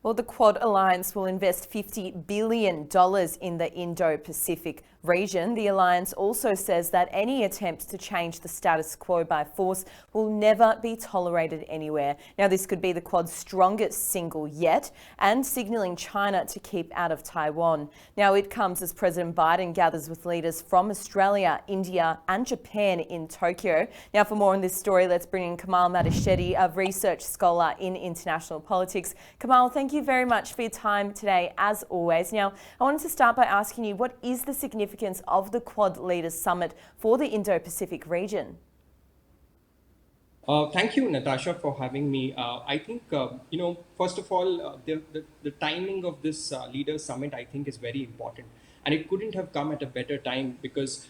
Well, the Quad Alliance will invest $50 billion in the Indo-Pacific region. The alliance also says that any attempts to change the status quo by force will never be tolerated anywhere. Now, this could be the Quad's strongest single yet, and signalling China to keep out of Taiwan. Now, it comes as President Biden gathers with leaders from Australia, India and Japan in Tokyo. Now, for more on this story, let's bring in Kamal Madishetty, a research scholar in international politics. Kamal, thank you very much for your time today, as always. Now, I wanted to start by asking you, what is the significance of the Quad Leaders Summit for the Indo-Pacific region? Thank you, Natasha, for having me. I think, first of all, the timing of this Leaders Summit, I think, is very important. And it couldn't have come at a better time because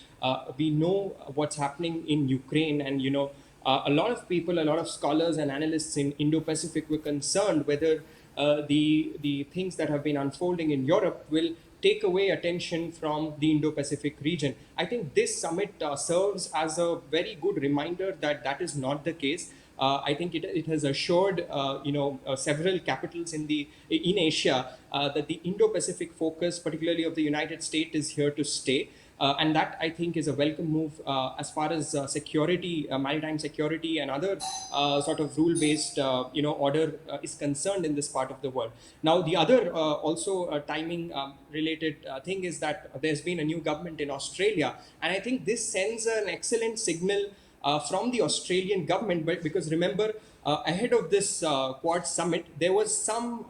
we know what's happening in Ukraine. And, a lot of people, a lot of scholars and analysts in Indo-Pacific were concerned whether the things that have been unfolding in Europe will take away attention from the Indo-Pacific region. I think this summit serves as a very good reminder that that is not the case. I think it has assured several capitals in Asia that the Indo-Pacific focus, particularly of the United States, is here to stay. And that, I think, is a welcome move as far as security, maritime security and other sort of rule-based order is concerned in this part of the world. Now, the other also timing related thing is that there's been a new government in Australia. And I think this sends an excellent signal from the Australian government, but because remember, ahead of this Quad summit, there were some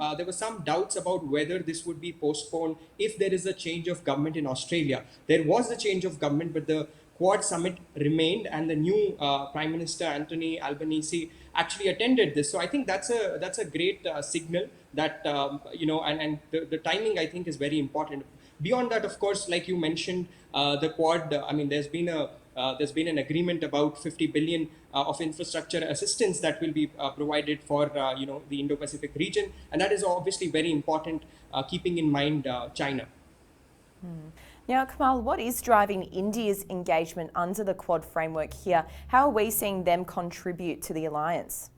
doubts about whether this would be postponed if there is a change of government in Australia. There was the change of government, but the Quad summit remained, and the new Prime Minister Anthony Albanese actually attended this. So I think that's a great signal that and the timing, I think, is very important. Beyond that, of course, like you mentioned, the Quad. I mean, there's been an agreement about 50 billion of infrastructure assistance that will be provided for the Indo-Pacific region, and that is obviously very important, keeping in mind China. Now, Kamal, what is driving India's engagement under the Quad framework here? How are we seeing them contribute to the alliance?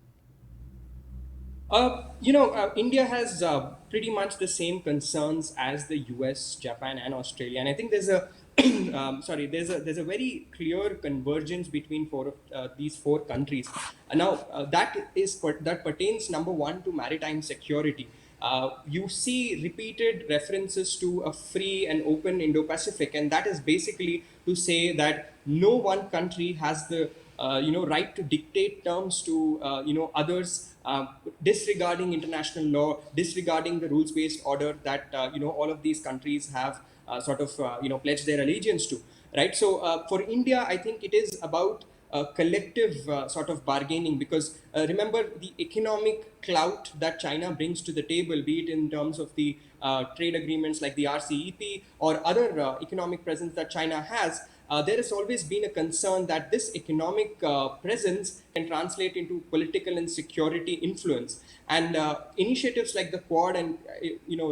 India has pretty much the same concerns as the US, Japan, and Australia, and I think there's a there's a very clear convergence between these four countries. That pertains, number one, to maritime security. You see repeated references to a free and open Indo-Pacific, and that is basically to say that no one country has the right to dictate terms to others, disregarding international law, disregarding the rules-based order that all of these countries have pledged their allegiance to, right? So for India, I think it is about collective sort of bargaining, because remember, the economic clout that China brings to the table, be it in terms of the trade agreements like the RCEP or other economic presence that China has, there has always been a concern that this economic presence can translate into political and security influence. And initiatives like the Quad, and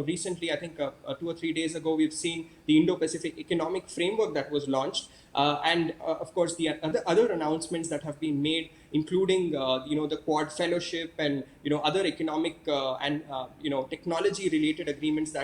recently, I think 2 or 3 days ago, we've seen the Indo-Pacific Economic Framework that was launched, and of course the other announcements that have been made, including the Quad Fellowship and other economic and technology-related agreements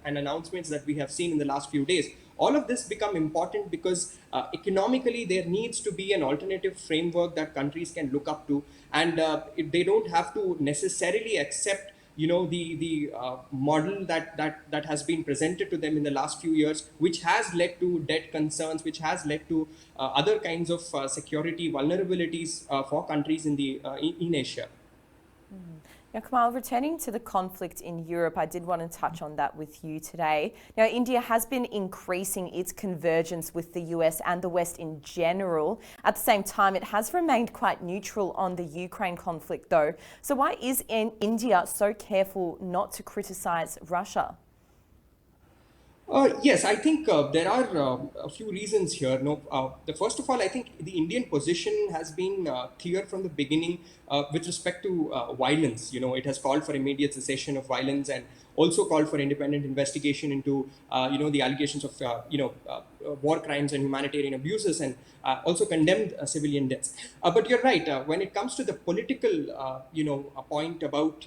and announcements that we have seen in the last few days. All of this become important because economically there needs to be an alternative framework that countries can look up to, and they don't have to necessarily accept the model that has been presented to them in the last few years, which has led to debt concerns, which has led to other kinds of security vulnerabilities for countries in Asia. Now, Kamal, returning to the conflict in Europe, I did want to touch on that with you today. Now, India has been increasing its convergence with the US and the West in general. At the same time, it has remained quite neutral on the Ukraine conflict, though. So why is India so careful not to criticise Russia? Yes, I think there are a few reasons here. First of all, I think the Indian position has been clear from the beginning with respect to violence. It has called for immediate cessation of violence and also called for independent investigation into, the allegations of, war crimes and humanitarian abuses, and also condemned civilian deaths. But you're right, when it comes to the political, a point about,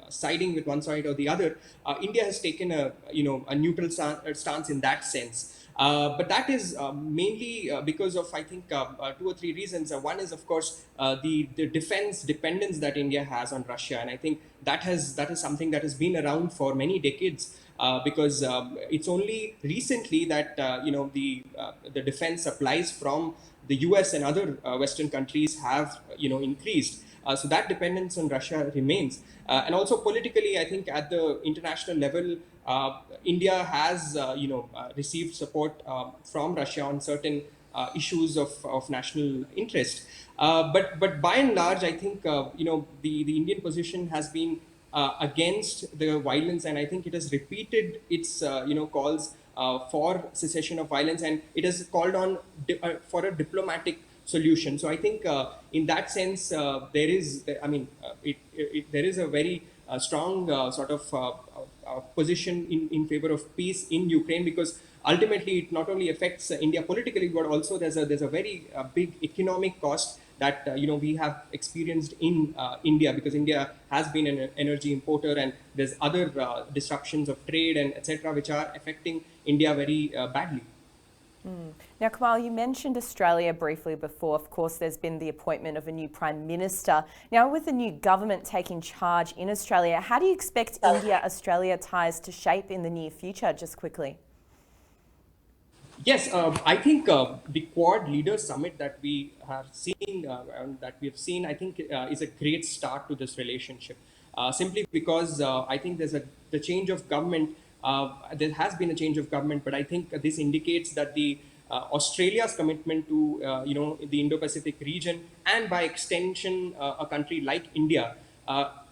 siding with one side or the other, India has taken a neutral stance in that sense. But that is mainly because of, I think, two or three reasons. One is, of course, the defense dependence that India has on Russia, and I think that is something that has been around for many decades. Because it's only recently that the defense supplies from the U.S. and other Western countries have increased. So that dependence on Russia remains. And also politically, I think at the international level, India has received support from Russia on certain issues of national interest. But by and large, I think the Indian position has been against the violence, and I think it has repeated its calls for cessation of violence, and it has called on for a diplomatic solution. So I think in that sense, there is, there is a very strong sort of position in favor of peace in Ukraine, because ultimately it not only affects India politically, but also there's a very big economic cost that we have experienced in India, because India has been an energy importer, and there's other disruptions of trade and etc., which are affecting India very badly. Now, Kamal, you mentioned Australia briefly before. Of course, there's been the appointment of a new Prime Minister. Now, with the new government taking charge in Australia, how do you expect India-Australia ties to shape in the near future, just quickly? Yes, I think the Quad Leaders Summit that we have seen, I think is a great start to this relationship. Simply because I think the change of government. There has been a change of government, but I think this indicates that the Australia's commitment to the Indo-Pacific region, and by extension a country like India,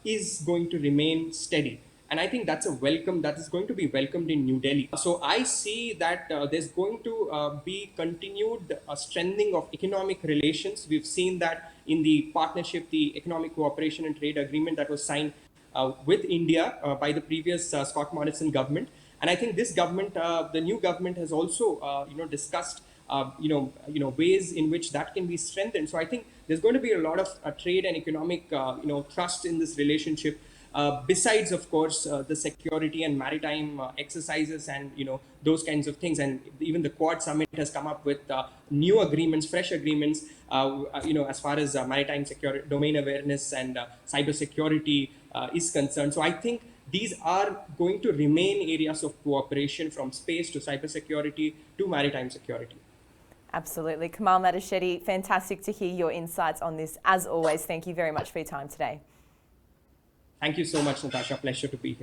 is going to remain steady. And I think that is going to be welcomed in New Delhi. So I see that there's going to be continued strengthening of economic relations. We've seen that in the partnership, the Economic Cooperation and Trade Agreement that was signed with India by the previous Scott Morrison government. And I think this government, the new government, has also discussed ways in which that can be strengthened. So I think there's going to be a lot of trade and economic trust in this relationship. Besides, of course, the security and maritime exercises and those kinds of things, and even the Quad Summit has come up with new agreements, fresh agreements, as far as maritime security, domain awareness, and cyber security is concerned. So I think these are going to remain areas of cooperation, from space to cybersecurity to maritime security. Absolutely. Kamal Madishetty, fantastic to hear your insights on this. As always, thank you very much for your time today. Thank you so much, Natasha. Pleasure to be here.